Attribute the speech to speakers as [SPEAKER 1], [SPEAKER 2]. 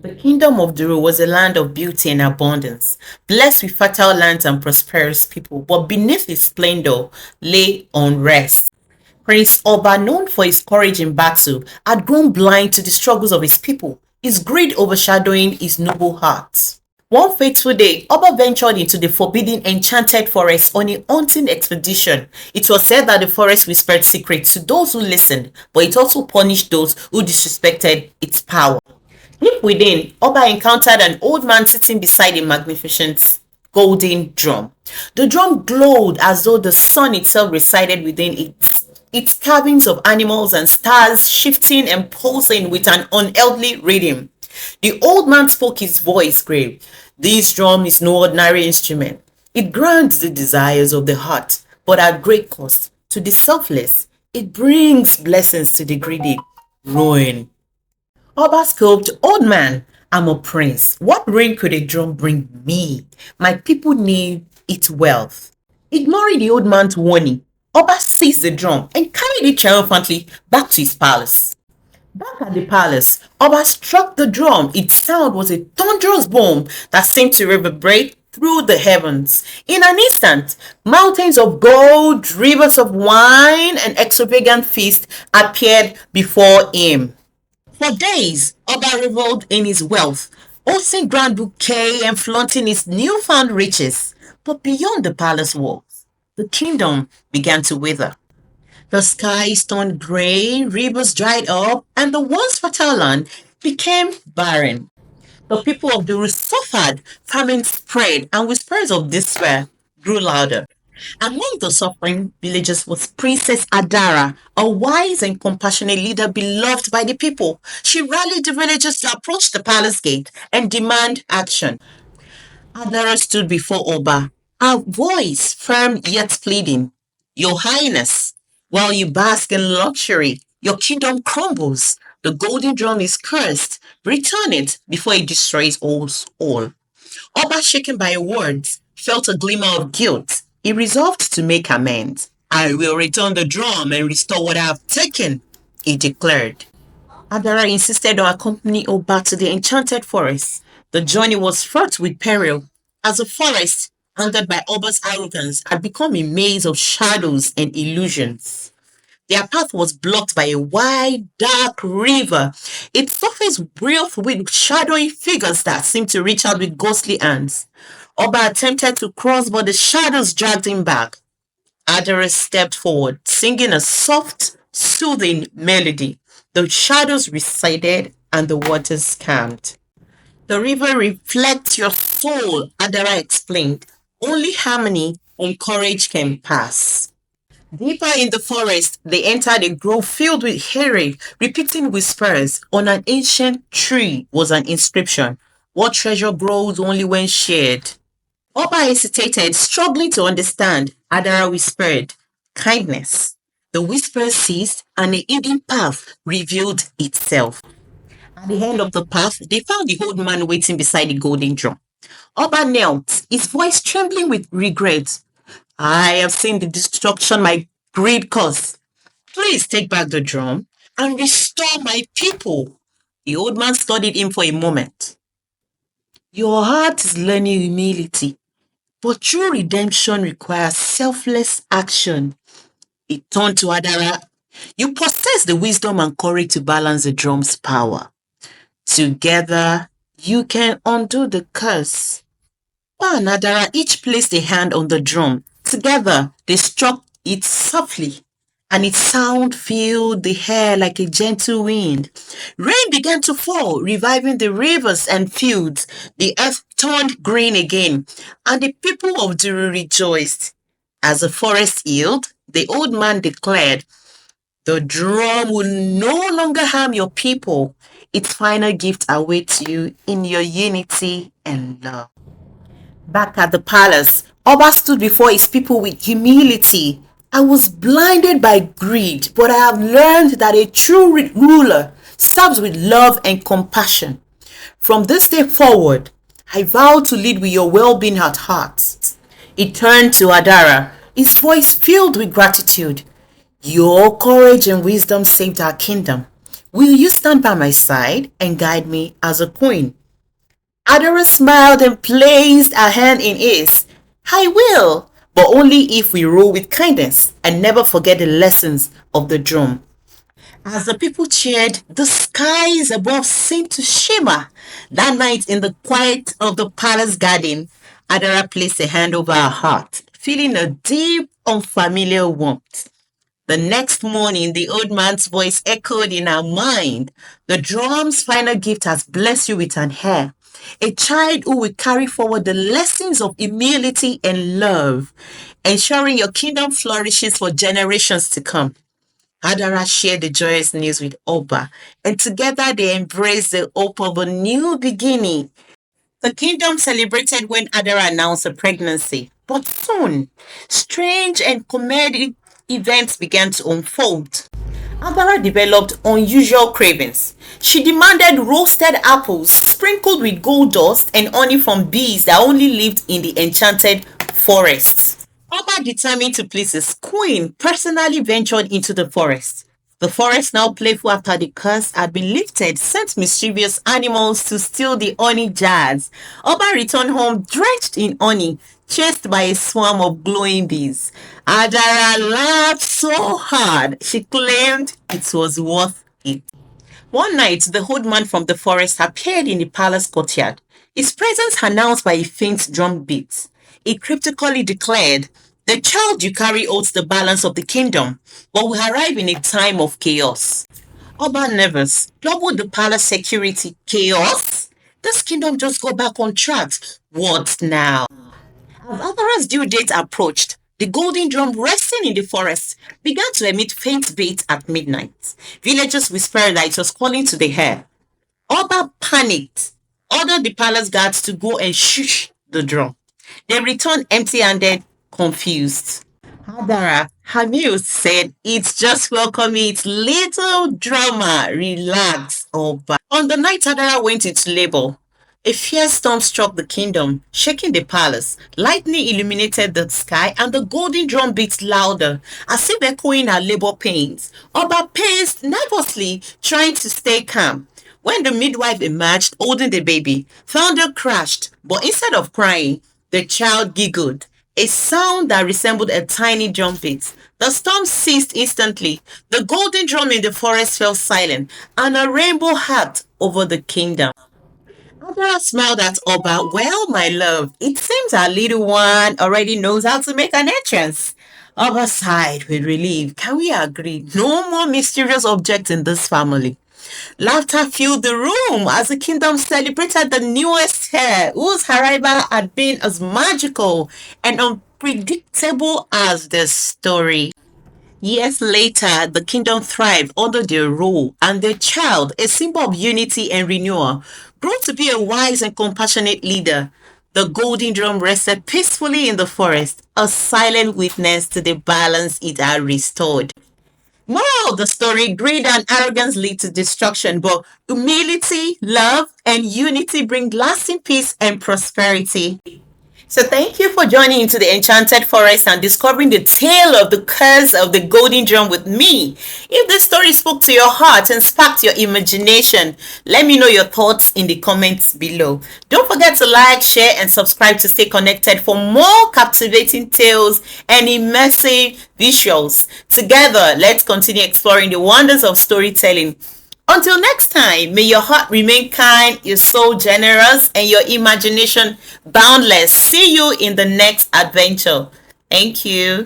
[SPEAKER 1] The kingdom of Duru was a land of beauty and abundance, blessed with fertile lands and prosperous people, but beneath its splendor lay unrest. Prince Oba, known for his courage in battle, had grown blind to the struggles of his people, his greed overshadowing his noble heart. One fateful day, Oba ventured into the forbidden enchanted forest on a hunting expedition. It was said that the forest whispered secrets to those who listened, but it also punished those who disrespected its power. Deep within, Oba encountered an old man sitting beside a magnificent golden drum. The drum glowed as though the sun itself resided within it, its carvings of animals and stars shifting and pulsing with an unearthly rhythm. The old man spoke, his voice grave. This drum is no ordinary instrument. It grants the desires of the heart, but at great cost to the selfless. It brings blessings to the greedy. Ruin. Oba scoffed, "Old man, I'm a prince. What ring could a drum bring me? My people need its wealth." Ignoring the old man's warning, Oba seized the drum and carried it triumphantly back to his palace. Back at the palace, Oba struck the drum. Its sound was a thunderous boom that seemed to reverberate through the heavens. In an instant, mountains of gold, rivers of wine, and extravagant feasts appeared before him. For days, Oba reveled in his wealth, hosting grand bouquet and flaunting his newfound riches. But beyond the palace walls, the kingdom began to wither. The skies turned grey, rivers dried up, and the once fertile land became barren. The people of Duru suffered, famine spread, and whispers of despair grew louder. Among the suffering villagers was Princess Adara, a wise and compassionate leader beloved by the people. She rallied the villagers to approach the palace gate and demand action. Adara stood before Oba, her voice firm yet pleading. "Your Highness, while you bask in luxury, your kingdom crumbles. The golden drum is cursed. Return it before it destroys us all." Oba, shaken by her words, felt a glimmer of guilt. He resolved to make amends. "I will return the drum and restore what I have taken," he declared. Adara insisted on accompanying Oba to the enchanted forest. The journey was fraught with peril, as the forest, angered by Oba's arrogance, had become a maze of shadows and illusions. Their path was blocked by a wide, dark river. Its surface breathed with shadowy figures that seemed to reach out with ghostly hands. Oba attempted to cross, but the shadows dragged him back. Adara stepped forward, singing a soft, soothing melody. The shadows receded and the waters calmed. "The river reflects your soul," Adara explained. "Only harmony and courage can pass." Deeper in the forest, they entered a grove filled with herring, repeating whispers. On an ancient tree was an inscription: "What treasure grows only when shared." Oba hesitated, struggling to understand. Adara whispered, "Kindness." The whispers ceased, and a hidden path revealed itself. At the end of the path, they found the old man waiting beside the golden drum. Oba knelt, his voice trembling with regret. "I have seen the destruction my greed caused. Please take back the drum and restore my people." The old man studied him for a moment. "Your heart is learning humility, but true redemption requires selfless action." He turned to Adara. "You possess the wisdom and courage to balance the drum's power. Together, you can undo the curse." Pa and Adara each placed a hand on the drum. Together, they struck it softly, and its sound filled the air like a gentle wind. Rain began to fall, reviving the rivers and fields. The earth turned green again, and the people of Duru rejoiced. As the forest healed, the old man declared, "The drum will no longer harm your people. Its final gift awaits you in your unity and love." Back at the palace, Oba stood before his people with humility. "I was blinded by greed, but I have learned that a true ruler serves with love and compassion. From this day forward, I vow to lead with your well-being at heart." He turned to Adara, his voice filled with gratitude. "Your courage and wisdom saved our kingdom. Will you stand by my side and guide me as a queen? Adara smiled and placed her hand in his. I will, but only if we rule with kindness and never forget the lessons of the drum. As the people cheered, the skies above seemed to shimmer. That night, in the quiet of the palace garden, Adara placed a hand over her heart, feeling a deep, unfamiliar warmth. The next morning, the old man's voice echoed in her mind. The drum's final gift has blessed you with an heir, a child who will carry forward the lessons of humility and love, ensuring your kingdom flourishes for generations to come. Adara shared the joyous news with Oba, and together they embraced the hope of a new beginning. The kingdom celebrated when Adara announced her pregnancy, but soon, strange and comedic events began to unfold. Adara developed unusual cravings. She demanded roasted apples sprinkled with gold dust and honey from bees that only lived in the enchanted forests. Oba, determined to please his queen, personally ventured into the forest. The forest, now playful after the curse had been lifted, sent mischievous animals to steal the honey jars. Oba returned home drenched in honey, chased by a swarm of glowing bees. Adara laughed so hard she claimed it was worth it. One night, the old man from the forest appeared in the palace courtyard, his presence announced by a faint drum beat. He cryptically declared, "The child you carry holds the balance of the kingdom, but will arrive in a time of chaos." Oba nervous, doubled the palace security. Chaos? This kingdom just got back on track. What now? As Adara's due date approached, the golden drum resting in the forest began to emit faint beats at midnight. Villagers whispered that it was calling to the air. Oba panicked, ordered the palace guards to go and shush the drum. They returned empty-handed, confused. Adara, amused, said, "It's just welcoming its little drama. Relax, Oba." On the night Adara went into labor, a fierce storm struck the kingdom, shaking the palace. Lightning illuminated the sky, and the golden drum beat louder, as if echoing her labor pains. Oba paced nervously, trying to stay calm. When the midwife emerged holding the baby, thunder crashed, but instead of crying, the child giggled, a sound that resembled a tiny drum beat. The storm ceased instantly. The golden drum in the forest fell silent, and a rainbow hat over the kingdom. Adara smiled at Oba. "Well, my love, it seems our little one already knows how to make an entrance." Oba sighed with relief. "Can we agree? No more mysterious objects in this family." Laughter filled the room as the kingdom celebrated the newest heir, whose arrival had been as magical and unpredictable as the story. Years later, the kingdom thrived under their rule, and their child, a symbol of unity and renewal, grew to be a wise and compassionate leader. The golden drum rested peacefully in the forest, a silent witness to the balance it had restored. Moral of the story: greed and arrogance lead to destruction, but humility, love, and unity bring lasting peace and prosperity. So thank you for joining into the Enchanted Forest and discovering the tale of the curse of the golden drum with me. If this story spoke to your heart and sparked your imagination, let me know your thoughts in the comments below. Don't forget to like, share, and subscribe to stay connected for more captivating tales and immersive visuals. Together, let's continue exploring the wonders of storytelling. Until next time, may your heart remain kind, your soul generous, and your imagination boundless. See you in the next adventure. Thank you.